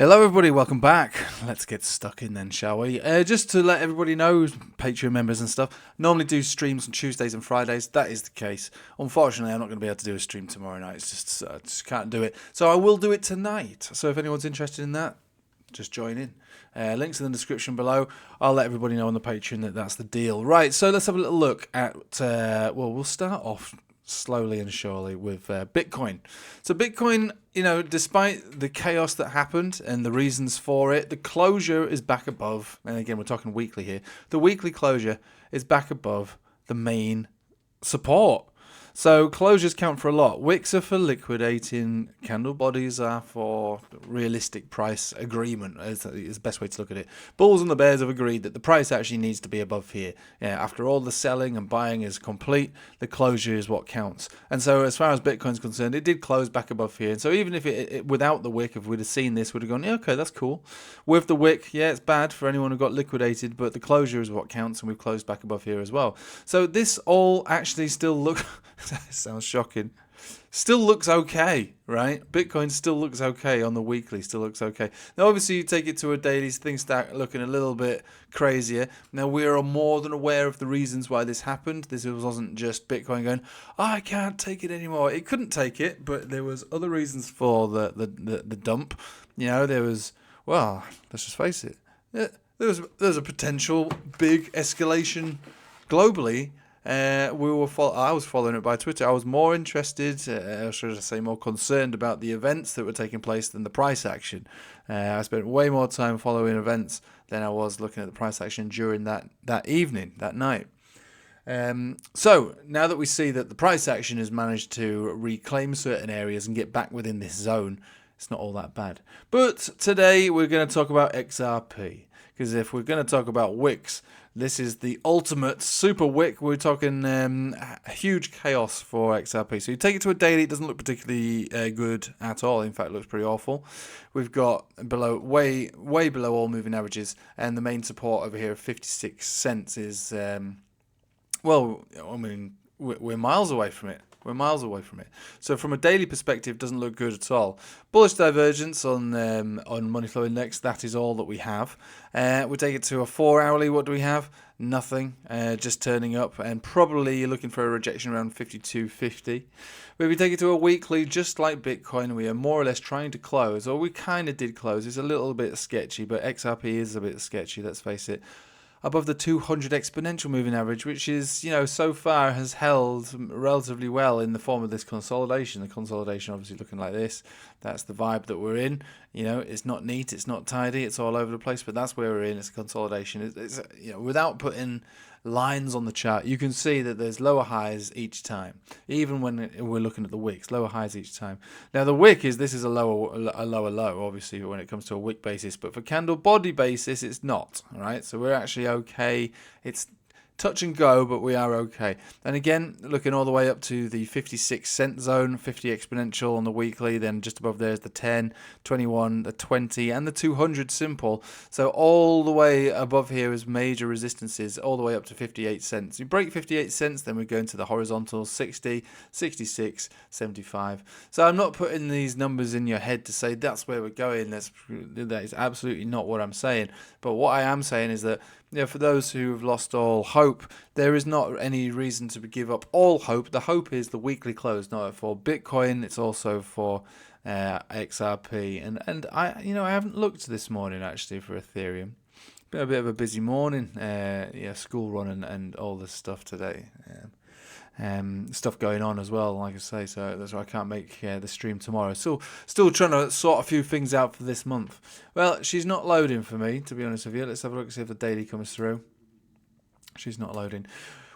Hello everybody, welcome back. Let's get stuck in then, shall we? Just to let everybody know, Patreon members and stuff, normally do streams on Tuesdays and Fridays. That is the case. Unfortunately, I'm not going to be able to do a stream tomorrow night. It's just, I just can't do it. So I will do it tonight. So if anyone's interested in that, just join in. Links in the description below. I'll let everybody know on the Patreon that that's the deal. Right, so let's have a little look at, we'll start off slowly and surely with Bitcoin. So Bitcoin, despite the chaos that happened and the reasons for it, the closure is back above, and again, we're talking weekly here, the weekly closure is back above the main support. So closures count for a lot. Wicks are for liquidating, candle bodies are for realistic price agreement, is the best way to look at it. Bulls and the bears have agreed that the price actually needs to be above here. After all the selling and buying is complete, the closure is what counts. And so as far as Bitcoin's concerned, it did close back above here. And so even if it without the wick, if we'd have seen this, we'd have gone, yeah, okay, that's cool. With the wick, yeah, it's bad for anyone who got liquidated, but the closure is what counts, and we've closed back above here as well. So this all actually still look... sounds shocking. Still looks okay, right? Bitcoin still looks okay on the weekly, still looks okay. Now, obviously, you take it to a daily, things start looking a little bit crazier. Now, we are more than aware of the reasons why this happened. This wasn't just Bitcoin going, I can't take it anymore. It couldn't take it, but there was other reasons for the dump. There was, well, let's just face it, there was a potential big escalation globally. I was following it by Twitter. I was more interested, should I say more concerned about the events that were taking place than the price action. I spent way more time following events than I was looking at the price action during that evening, that night. So now that we see that the price action has managed to reclaim certain areas and get back within this zone, it's not all that bad. But today we're going to talk about XRP, because if we're going to talk about wicks, this is the ultimate super wick. We're talking huge chaos for XRP. So you take it to a daily, it doesn't look particularly good at all. In fact, it looks pretty awful. We've got way below all moving averages, and the main support over here of 56 cents is, we're miles away from it. We're miles away from it. So from a daily perspective, it doesn't look good at all. Bullish divergence on money flow index. That is all that we have. We take it to a 4-hourly. What do we have? Nothing. Just turning up, and probably you're looking for a rejection around 52.50. But if we take it to a weekly, just like Bitcoin, we are more or less trying to close, or we kind of did close. It's a little bit sketchy, but XRP is a bit sketchy. Let's face it. Above the 200 exponential moving average, which is, so far has held relatively well in the form of this consolidation. The consolidation obviously looking like this. That's the vibe that we're in. It's not neat, it's not tidy, it's all over the place, but that's where we're in. It's a consolidation. It's without putting lines on the chart, you can see that there's lower highs each time, even when we're looking at the wicks, lower highs each time. Now the wick this is a lower low, obviously, when it comes to a wick basis, but for candle body basis, it's not. All right, so we're actually okay. It's touch and go, but we are okay. And again, looking all the way up to the 56 cent zone, 50 exponential on the weekly, then just above there is the 10, 21, the 20, and the 200 simple. So all the way above here is major resistances, all the way up to 58 cents. You break 58 cents, then we go into the horizontal 60, 66, 75. So I'm not putting these numbers in your head to say that's where we're going. That is absolutely not what I'm saying. But what I am saying is that, for those who have lost all hope, there is not any reason to give up all hope. The hope is the weekly close, not for Bitcoin. It's also for XRP. And I haven't looked this morning actually for Ethereum. Been a bit of a busy morning. School run and all this stuff today. Stuff going on as well, like I say, so that's why I can't make the stream tomorrow. Still trying to sort a few things out for this month. Well, she's not loading for me, to be honest with you. Let's have a look and see if the daily comes through. She's not loading.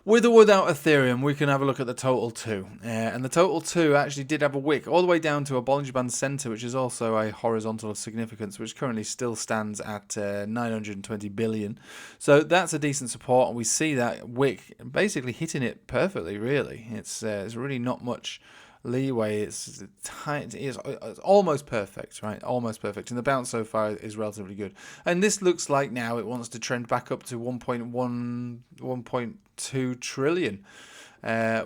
With or without Ethereum, we can have a look at the total 2. And the total 2 actually did have a wick all the way down to a Bollinger Band center, which is also a horizontal of significance, which currently still stands at 920 billion. So that's a decent support, and we see that wick basically hitting it perfectly, really. It's really not much leeway. It's tight. It's almost perfect, right? Almost perfect. And the bounce so far is relatively good. And this looks like now it wants to trend back up to 1.2 trillion.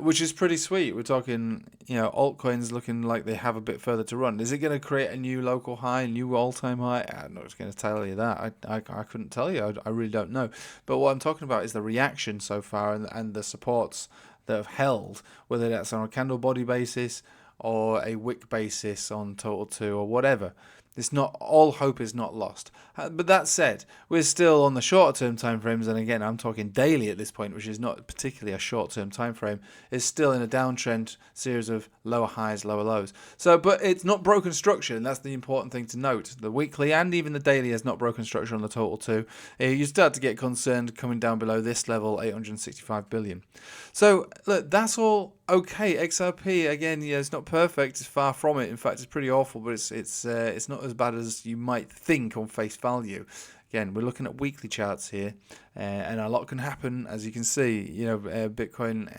which is pretty sweet. We're talking, altcoins looking like they have a bit further to run. Is it going to create a new local high, a new all-time high? I'm not going to tell you that. I couldn't tell you. I really don't know. But what I'm talking about is the reaction so far and the supports that have held, whether that's on a candle body basis or a wick basis on total 2 or whatever. It's not, all hope is not lost. But that said, we're still on the shorter term time frames, and again, I'm talking daily at this point, which is not particularly a short term time frame. It's still in a downtrend series of lower highs, lower lows. So, but it's not broken structure, and that's the important thing to note. The weekly and even the daily has not broken structure on the total 2. You start to get concerned coming down below this level, 865 billion. So, look, that's all okay. XRP, again, it's not perfect. It's far from it. In fact, it's pretty awful, but it's not as bad as you might think on face value. Again, we're looking at weekly charts here, and a lot can happen, as you can see. Bitcoin,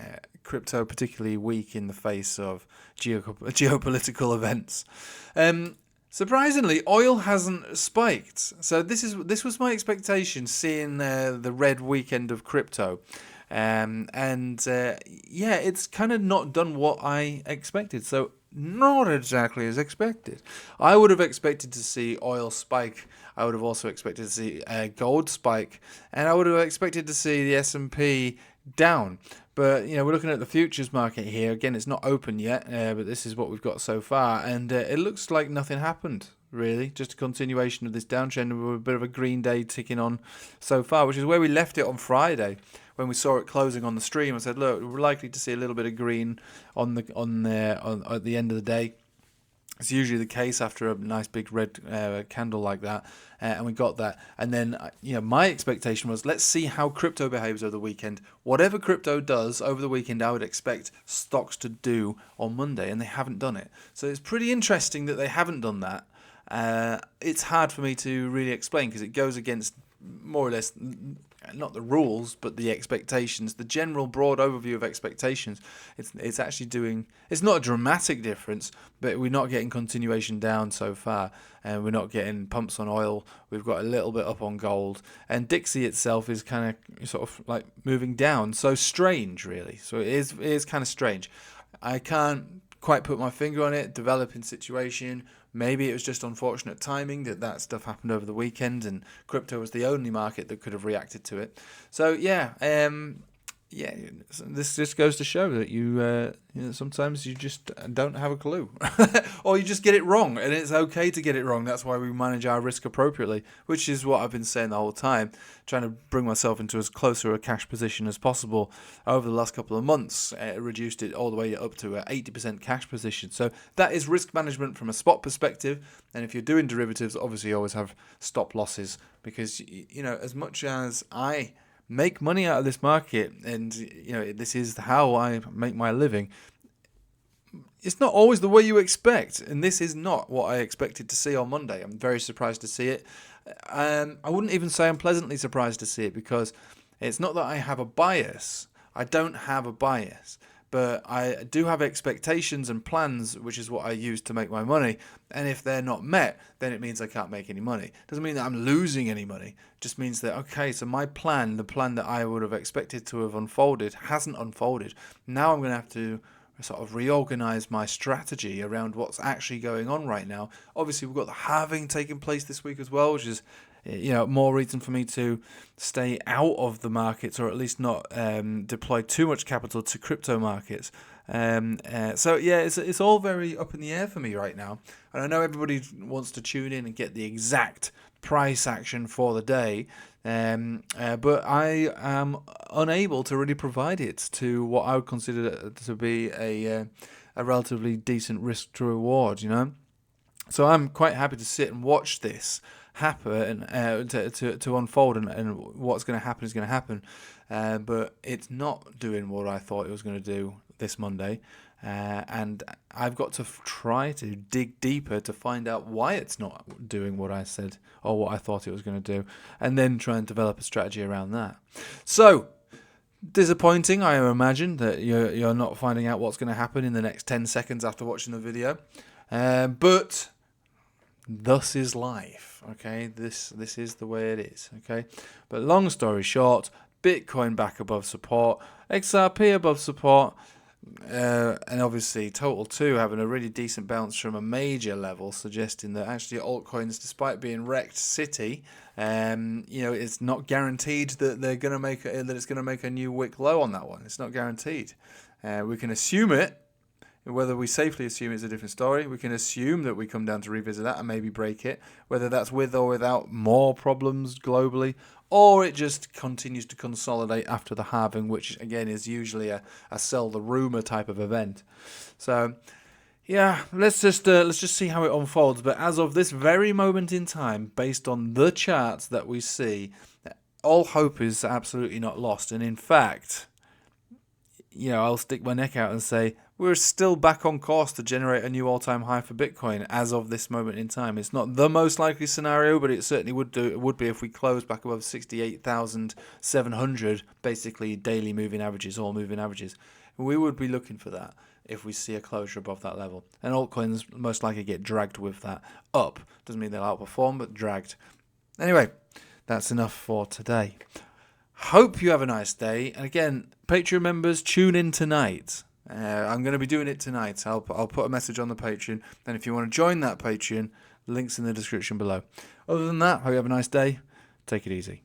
crypto, particularly weak in the face of geopolitical events. Surprisingly, oil hasn't spiked. So this was my expectation, seeing the red weekend of crypto. It's kind of not done what I expected. So not exactly as expected. I would have expected to see oil spike. I would have also expected to see gold spike, and I would have expected to see the S&P down. But we're looking at the futures market here. Again, it's not open yet, but this is what we've got so far, and it looks like nothing happened. Really, just a continuation of this downtrend with a bit of a green day ticking on so far, which is where we left it on Friday when we saw it closing on the stream. I said, look, we're likely to see a little bit of green at the end of the day. It's usually the case after a nice big red candle like that, and we got that. And then, my expectation was, let's see how crypto behaves over the weekend. Whatever crypto does over the weekend, I would expect stocks to do on Monday, and they haven't done it. So it's pretty interesting that they haven't done that. It's hard for me to really explain because it goes against more or less not the rules but the expectations, the general broad overview of expectations. It's actually doing, it's not a dramatic difference, but we're not getting continuation down so far, and we're not getting pumps on oil. We've got a little bit up on gold, and Dixie itself is kind of sort of like moving down. So strange, really. So it is kind of strange. I can't quite put my finger on it. Developing situation. Maybe it was just unfortunate timing that stuff happened over the weekend, and crypto was the only market that could have reacted to it. So this just goes to show that you sometimes you just don't have a clue, or you just get it wrong, and it's okay to get it wrong. That's why we manage our risk appropriately, which is what I've been saying the whole time, trying to bring myself into as closer a cash position as possible. Over the last couple of months, reduced it all the way up to an 80% cash position. So that is risk management from a spot perspective. And if you're doing derivatives, obviously you always have stop losses, because as much as I make money out of this market, and this is how I make my living, it's not always the way you expect, and this is not what I expected to see on Monday. I'm very surprised to see it. I wouldn't even say I'm pleasantly surprised to see it, because it's not that I have a bias. I don't have a bias, but I do have expectations and plans, which is what I use to make my money. And if they're not met, then it means I can't make any money. Doesn't mean that I'm losing any money. It just means that, okay, so my plan, the plan that I would have expected to have unfolded, hasn't unfolded. Now I'm going to have to sort of reorganize my strategy around what's actually going on right now. Obviously, we've got the halving taking place this week as well, which is more reason for me to stay out of the markets, or at least not deploy too much capital to crypto markets. It's all very up in the air for me right now, and I know everybody wants to tune in and get the exact price action for the day, but I am unable to really provide it to what I would consider to be a relatively decent risk to reward, So I'm quite happy to sit and watch this happen, to unfold, and what's going to happen is going to happen, but it's not doing what I thought it was going to do this Monday, and I've got to try to dig deeper to find out why it's not doing what I said or what I thought it was going to do, and then try and develop a strategy around that. So disappointing, I imagine, that you're not finding out what's going to happen in the next 10 seconds after watching the video, but thus is life, okay? This is the way it is, okay? But long story short, Bitcoin back above support, XRP above support, and obviously Total 2 having a really decent bounce from a major level, suggesting that actually altcoins, despite being wrecked city, it's not guaranteed that they're going to make that it's going to make a new wick low on that one. It's not guaranteed. We can assume it. Whether we safely assume it's a different story. We can assume that we come down to revisit that and maybe break it, whether that's with or without more problems globally, or it just continues to consolidate after the halving, which again is usually a sell the rumor type of event. So yeah, let's just see how it unfolds. But as of this very moment in time, based on the charts that we see, all hope is absolutely not lost. And in fact, I'll stick my neck out and say we're still back on course to generate a new all-time high for Bitcoin as of this moment in time. It's not the most likely scenario, but it certainly would be if we close back above 68,700, basically daily moving averages, all moving averages. We would be looking for that if we see a closure above that level. And altcoins most likely get dragged with that up. Doesn't mean they'll outperform, but dragged. Anyway, that's enough for today. Hope you have a nice day. And again, Patreon members, tune in tonight. I'm going to be doing it tonight. I'll put a message on the Patreon. And if you want to join that Patreon, links in the description below. Other than that, hope you have a nice day. Take it easy.